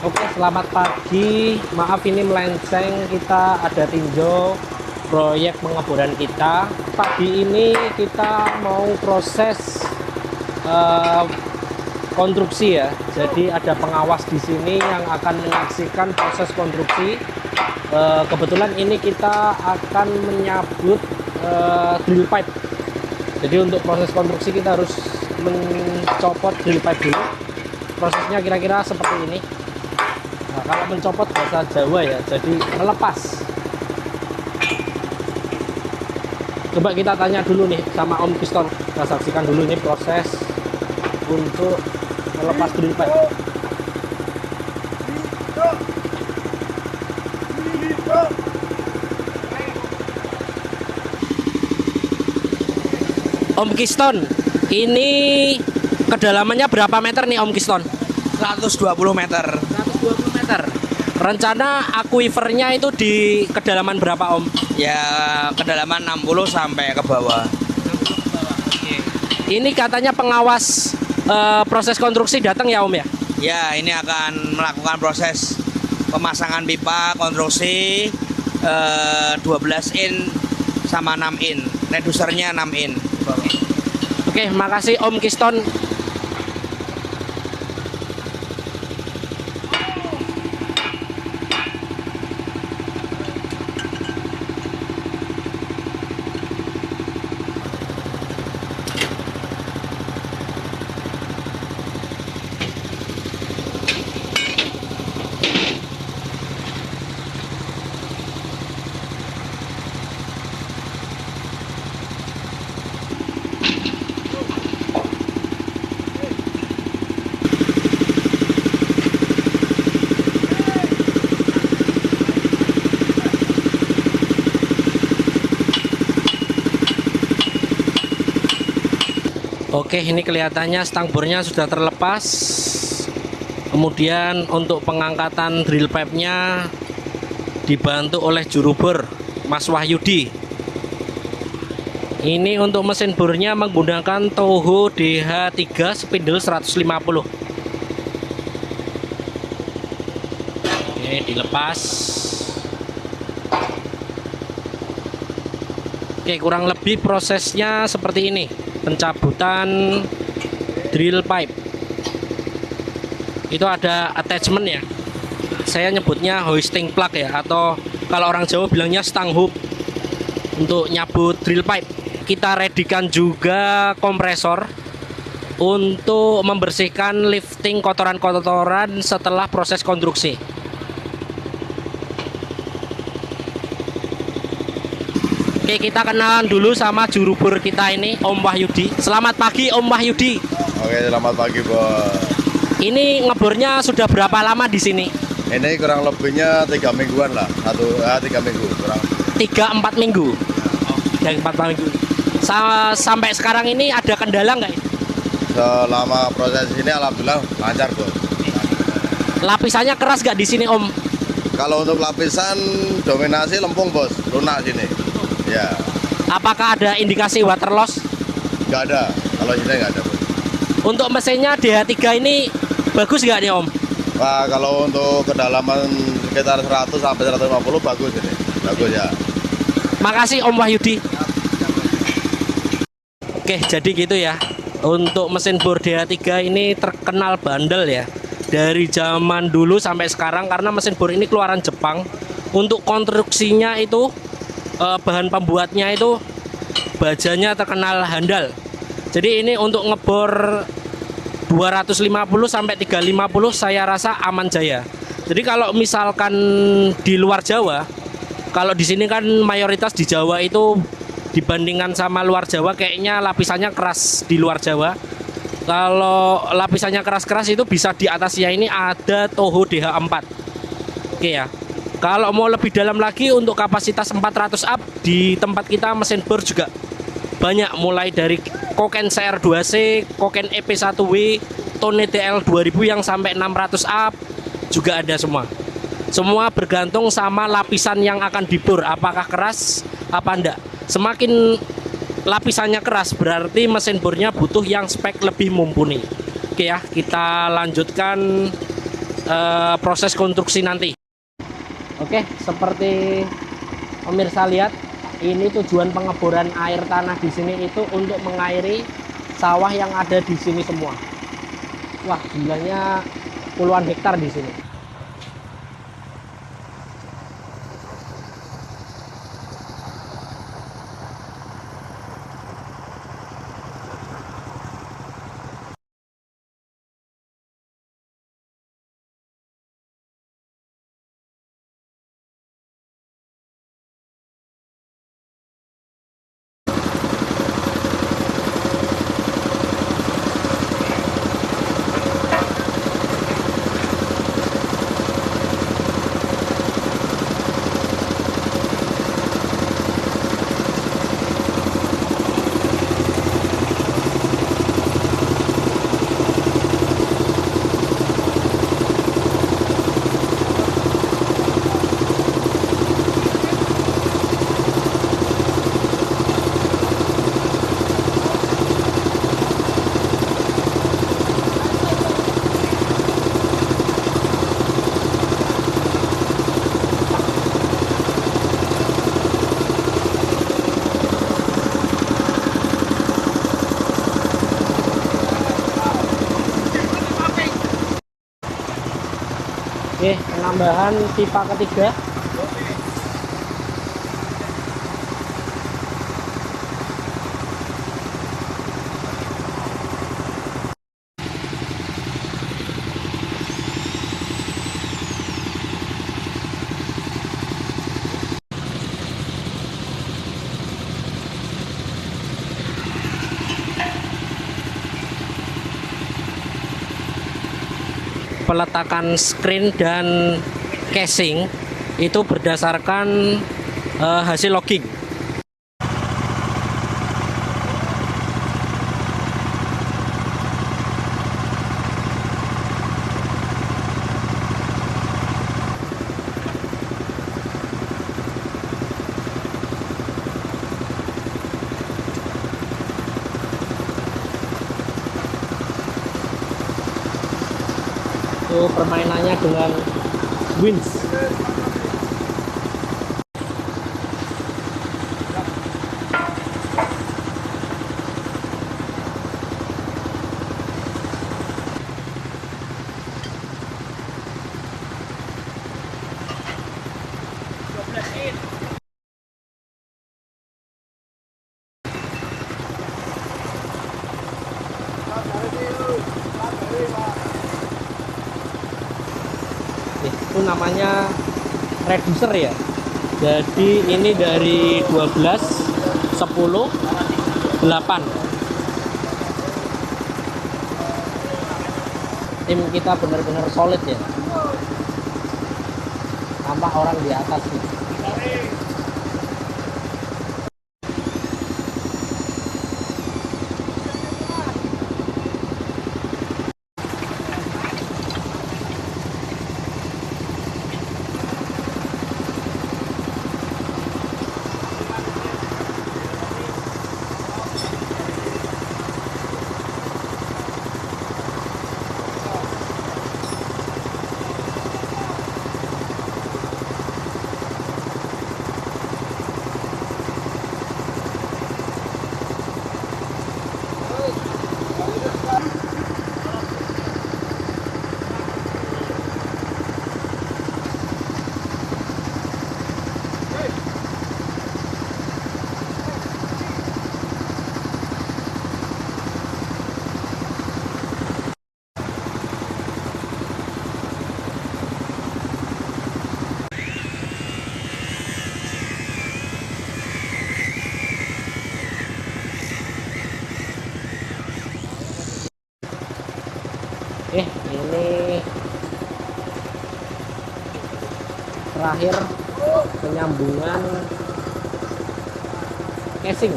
Oke, selamat pagi. Maaf ini melenceng, kita ada tinjau proyek pengeboran kita. Pagi ini kita mau proses eh, konstruksi ya. Jadi ada pengawas di sini yang akan menyaksikan proses konstruksi. Kebetulan ini kita akan menyabut drill pipe. Jadi untuk proses konstruksi kita harus mencopot drill pipe dulu. Prosesnya kira-kira seperti ini. Nah, kalau mencopot bahasa Jawa ya, jadi melepas. Coba kita tanya dulu nih sama Om Piston. Kita saksikan dulu ini proses untuk melepas drill pipe. Om Kiston, ini kedalamannya berapa meter nih Om Kiston? 120 meter. 120 meter. Rencana akuifernya itu di kedalaman berapa Om? Ya, kedalaman 60 sampai ke bawah. Ini katanya pengawas proses konstruksi datang ya Om ya? Ya, ini akan melakukan proses pemasangan pipa konstruksi 12 in sama 6 in. Redusernya 6 in. Oke, makasih Om Kiston. Oke, ini kelihatannya stang bornya sudah terlepas. Kemudian untuk pengangkatan drill pipe-nya dibantu oleh juru bor Mas Wahyudi. Ini untuk mesin bornya menggunakan Toho DH3 spindle 150. Oke, dilepas. Oke, kurang lebih prosesnya seperti ini. Pencabutan drill pipe itu ada attachment ya, saya nyebutnya hoisting plug ya, atau kalau orang Jawa bilangnya stang hook untuk nyabut drill pipe. Kita readykan juga kompresor untuk membersihkan lifting kotoran-kotoran setelah proses konstruksi. Oke, kita kenalan dulu sama juru bor kita ini, Om Wahyudi. Selamat pagi Om Wahyudi. Oke, selamat pagi, Bos. Ini ngebornya sudah berapa lama di sini? Ini kurang lebihnya 3 mingguan lah. 3 minggu kurang. 3-4 minggu. Oh, 3-4 minggu. Sampai sekarang ini ada kendala nggak? Selama proses ini alhamdulillah lancar, Bos. Lapisannya keras nggak di sini, Om? Kalau untuk lapisan dominasi lempung, Bos. Lunak sini. Ya. Apakah ada indikasi water loss? Nggak ada. Kalau sini nggak ada, Bos. Untuk mesinnya DH3 ini bagus nggak nih, Om? Nah, kalau untuk kedalaman sekitar 100 sampai 150 bagus ini. Bagus ya. Makasih Om Wahyudi. Oke, jadi gitu ya. Untuk mesin bor DH3 ini terkenal bandel ya. Dari zaman dulu sampai sekarang, karena mesin bor ini keluaran Jepang. Untuk konstruksinya itu bahan pembuatnya itu bajanya terkenal handal. Jadi ini untuk ngebor 250 sampai 350 saya rasa aman jaya. Jadi kalau misalkan di luar Jawa, kalau di sini kan mayoritas di Jawa itu dibandingkan sama luar Jawa kayaknya lapisannya keras di luar Jawa. Kalau lapisannya keras-keras itu bisa di atasnya ini ada Toho DH4. Oke ya. Kalau mau lebih dalam lagi untuk kapasitas 400 up di tempat kita mesin bor juga banyak, mulai dari Koken CR2C, Koken EP1W, Tone TL 2000 yang sampai 600 up juga ada semua. Semua bergantung sama lapisan yang akan dibor, apakah keras apa enggak. Semakin lapisannya keras berarti mesin bornya butuh yang spek lebih mumpuni. Oke ya, kita lanjutkan proses konstruksi nanti. Oke, seperti pemirsa lihat, ini tujuan pengeboran air tanah di sini itu untuk mengairi sawah yang ada di sini semua. Wah, jumlahnya puluhan hektar di sini. Oke, penambahan pipa ketiga. Peletakan screen dan casing itu berdasarkan hasil logging. Itu permainannya dengan winch. Itu namanya reducer ya. Jadi ini dari 12, 10, 8. Tim kita benar-benar solid ya. Tampak orang di atas nih. Ini terakhir penyambungan casing.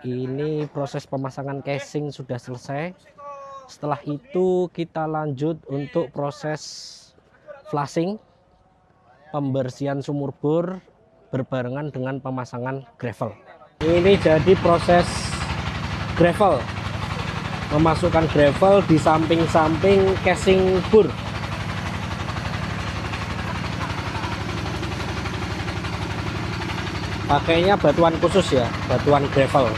Ini proses pemasangan casing sudah selesai. Setelah itu kita lanjut untuk proses flushing, pembersihan sumur bor berbarengan dengan pemasangan gravel. Ini jadi proses gravel, memasukkan gravel di samping-samping casing bor. Pakainya batuan khusus ya, batuan gravel.